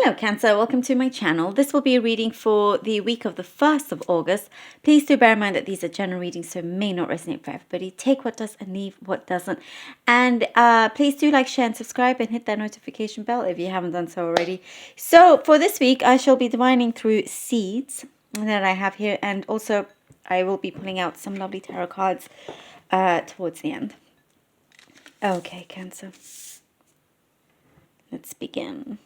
Hello Cancer, welcome to my channel. This will be a reading for the week of the 1st of August. Please do bear in mind that these are general readings, so it may not resonate for everybody. Take what does and leave what doesn't. And please do like, share and subscribe and hit that notification bell if you haven't done so already. So for this week, I shall be divining through seeds that I have here, and also I will be pulling out some lovely tarot cards towards the end. Okay, Cancer. Let's begin.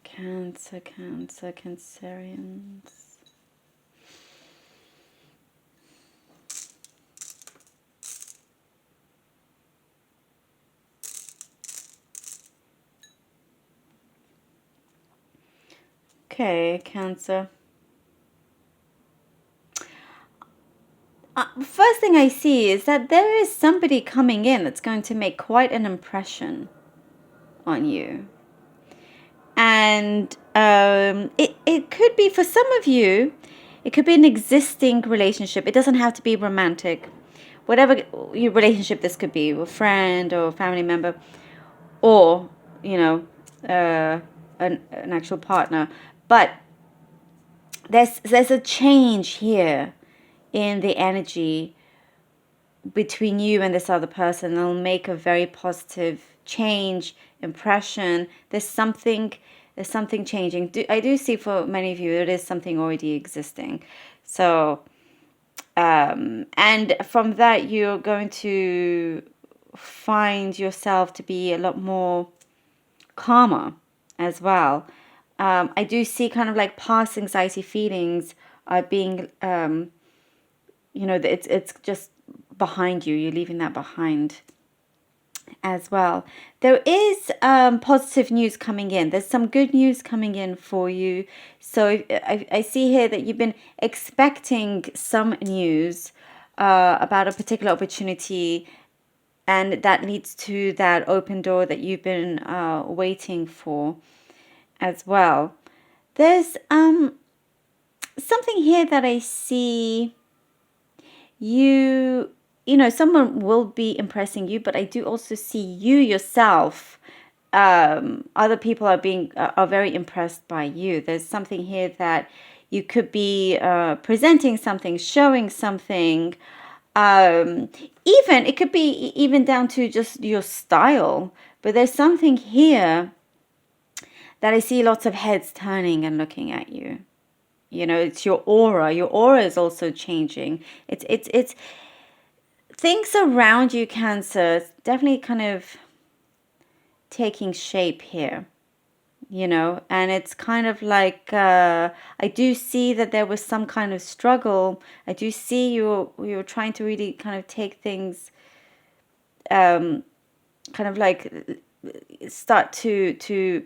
Cancer, Cancerians. Okay, Cancer. First thing I see is that there is somebody coming in that's going to make quite an impression on you. And it could be, for some of you, it could be an existing relationship. It doesn't have to be romantic. Whatever your relationship this could be, a friend or a family member, or, you know, an actual partner. But there's a change here in the energy between you and this other person. It'll make a very positive change, impression. There's something changing. I do see for many of you it is something already existing. So and from that you're going to find yourself to be a lot more calmer as well. I do see kind of like past anxiety feelings are being it's just behind you. You're leaving that behind as well. There is positive news coming in. There's some good news coming in for you. So I see here that you've been expecting some news about a particular opportunity, and that leads to that open door that you've been waiting for as well. There's something here that I see someone will be impressing you, but I do also see you yourself. Other people are very impressed by you. There's something here that you could be presenting something, showing something. Even it could be even down to just your style, but there's something here that I see lots of heads turning and looking at you. You know, it's your aura. Your aura is also changing. It's things around you, Cancer. It's definitely kind of taking shape here. You know, and it's kind of like I do see that there was some kind of struggle. I do see you were trying to really kind of take things, kind of like start to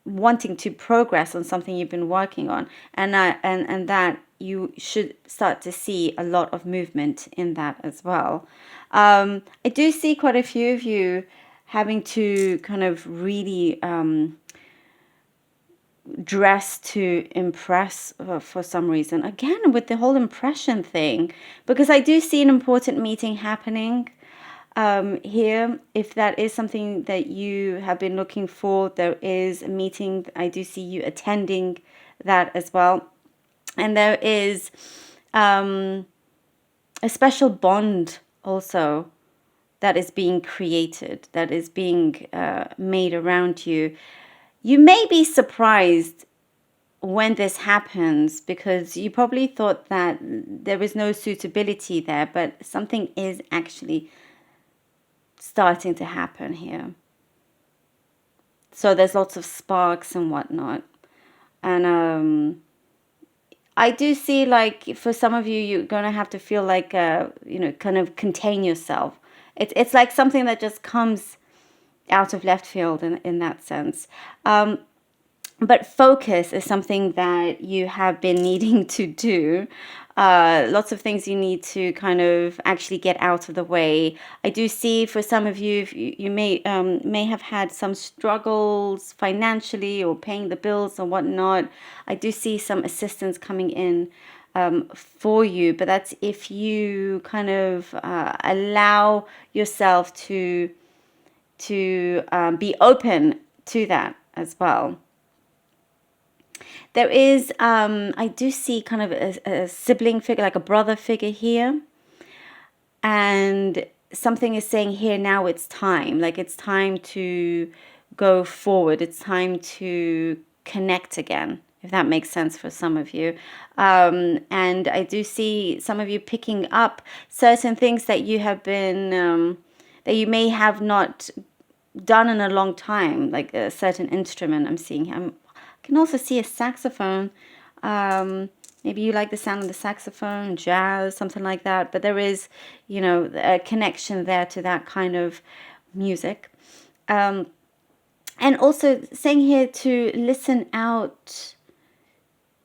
wanting to progress on something you've been working on, and that you should start to see a lot of movement in that as well. I do see quite a few of you having to kind of really dress to impress for some reason. Again, with the whole impression thing, because I do see an important meeting happening here. If that is something that you have been looking for, there is a meeting. I do see you attending that as well. And there is a special bond also that is being created, that is being made around you. You may be surprised when this happens, because you probably thought that there is no suitability there, but something is actually starting to happen here. So there's lots of sparks and whatnot. And I do see, like, for some of you, you're going to have to feel like, kind of contain yourself. It's like something that just comes out of left field in that sense. But focus is something that you have been needing to do. Lots of things you need to kind of actually get out of the way. I do see for some of you, you may have had some struggles financially or paying the bills or whatnot. I do see some assistance coming in for you, but that's if you kind of allow yourself to be open to that as well. There is, I do see kind of a sibling figure, like a brother figure here. And something is saying here, now it's time. Like it's time to go forward. It's time to connect again, if that makes sense for some of you. And I do see some of you picking up certain things that you have been, that you may have not done in a long time, like a certain instrument I'm seeing. I can also see a saxophone. Maybe you like the sound of the saxophone, jazz, something like that. But there is, a connection there to that kind of music. And also saying here to listen out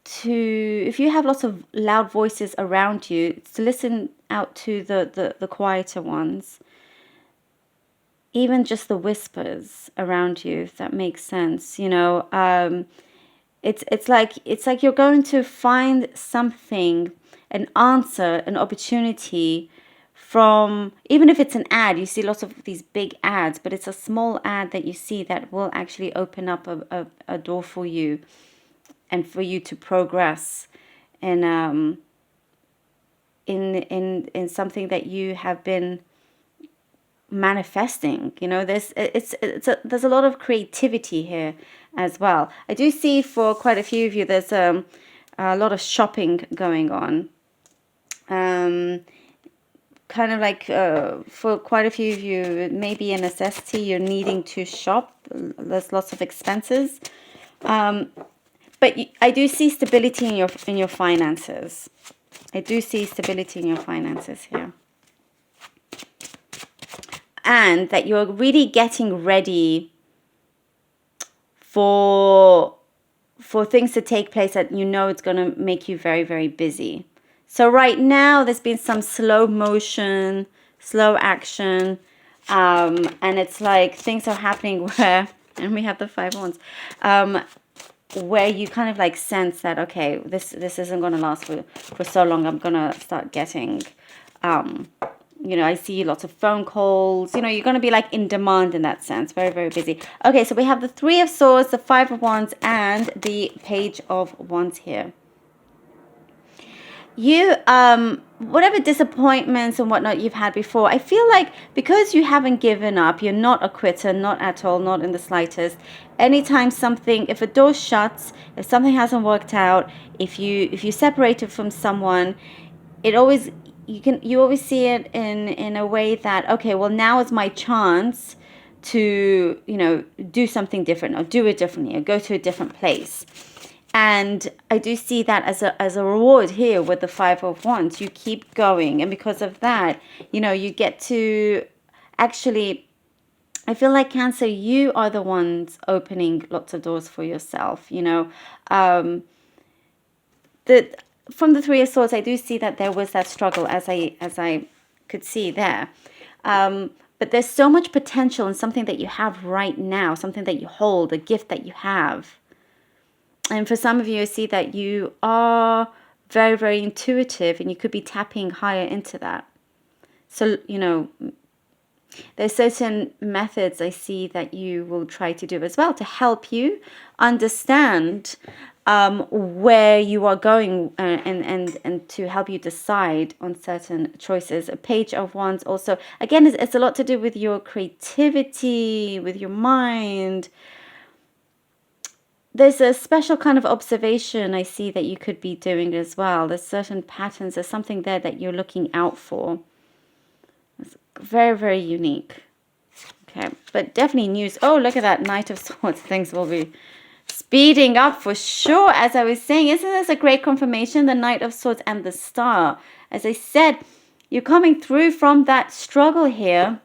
to, if you have lots of loud voices around you, it's to listen out to the quieter ones. Even just the whispers around you, if that makes sense, it's like you're going to find something, an answer, an opportunity from, even if it's an ad. You see lots of these big ads, but it's a small ad that you see that will actually open up a door for you and for you to progress in something that you have been manifesting. There's a lot of creativity here as well. I do see for quite a few of you there's a lot of shopping going on. Kind of like for quite a few of you, it may be a necessity. You're needing to shop. There's lots of expenses, but I do see stability in your finances. I do see stability in your finances here. And that you're really getting ready for things to take place that it's going to make you very, very busy. So right now there's been some slow motion, slow action, and it's like things are happening where, and we have the 5 of Wands, where you kind of like sense that, okay, this isn't going to last for so long. I'm going to start getting I see lots of phone calls. You're going to be like in demand in that sense. Very, very busy. Okay, so we have the 3 of Swords, the 5 of Wands, and the Page of Wands here. You, whatever disappointments and whatnot you've had before, I feel like because you haven't given up, you're not a quitter, not at all, not in the slightest. Anytime if a door shuts, if something hasn't worked out, if you separated from someone, you always see it in a way that, okay, well, now is my chance to, do something different or do it differently or go to a different place. And I do see that as a reward here with the 5 of Wands. You keep going. And because of that, you get to actually, I feel like Cancer, you are the ones opening lots of doors for yourself, from the 3 of Swords, I do see that there was that struggle, as I could see there. But there's so much potential in something that you have right now, something that you hold, a gift that you have. And for some of you, I see that you are very, very intuitive, and you could be tapping higher into that. So, there's certain methods I see that you will try to do as well to help you understand where you are going, and to help you decide on certain choices. A Page of Wands also, again, it's a lot to do with your creativity, with your mind. There's a special kind of observation I see that you could be doing as well. There's certain patterns, there's something there that you're looking out for. It's very, very unique. Okay, but definitely news. Oh, look at that Knight of Swords. Things will be speeding up for sure. As I was saying, isn't this a great confirmation? The Knight of Swords and the Star. As I said, you're coming through from that struggle here.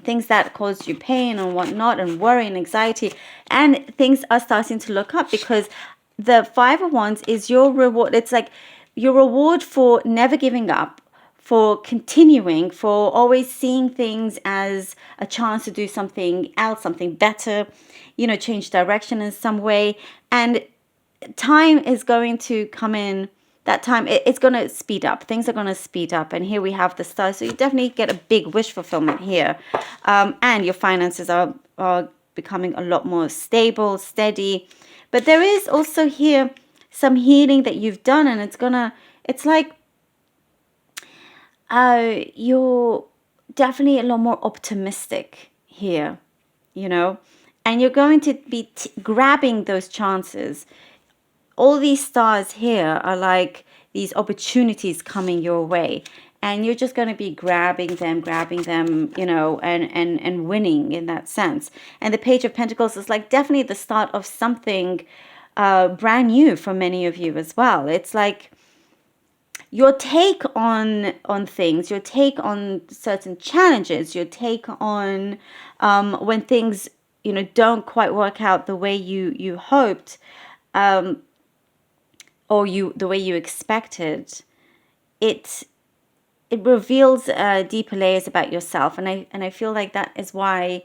Things that caused you pain and whatnot, and worry and anxiety. And things are starting to look up, because the 5 of Wands is your reward. It's like your reward for never giving up, for continuing, for always seeing things as a chance to do something else, something better, change direction in some way. And time is going to come in. That time, it's going to speed up. Things are going to speed up. And here we have the Star. So you definitely get a big wish fulfillment here. And your finances are becoming a lot more stable, steady. But there is also here some healing that you've done, and it's like you're definitely a lot more optimistic here, you know, and you're going to be grabbing those chances. All these stars here are like these opportunities coming your way, and you're just going to be grabbing them, you know, and winning in that sense. And the Page of Pentacles is like definitely the start of something brand new for many of you as well. It's like your take on things, your take on certain challenges, your take on when things, you know, don't quite work out the way you hoped, or the way you expected. It reveals deeper layers about yourself, and I feel like that is why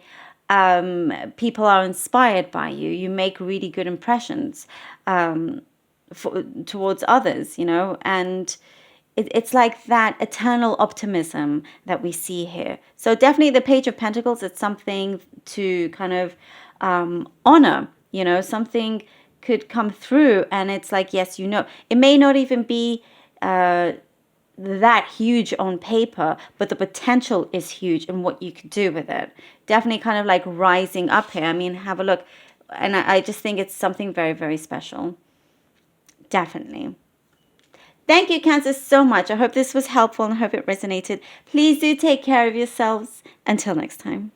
people are inspired by you. You make really good impressions towards others, you know, and it's like that eternal optimism that we see here. So definitely the Page of Pentacles, it's something to kind of honor, you know, something could come through, and it's like, yes, you know, it may not even be that huge on paper, but the potential is huge in what you could do with it. Definitely kind of like rising up here. I mean, have a look. And I just think it's something very, very special. Definitely. Thank you, Cancer, so much. I hope this was helpful and I hope it resonated. Please do take care of yourselves. Until next time.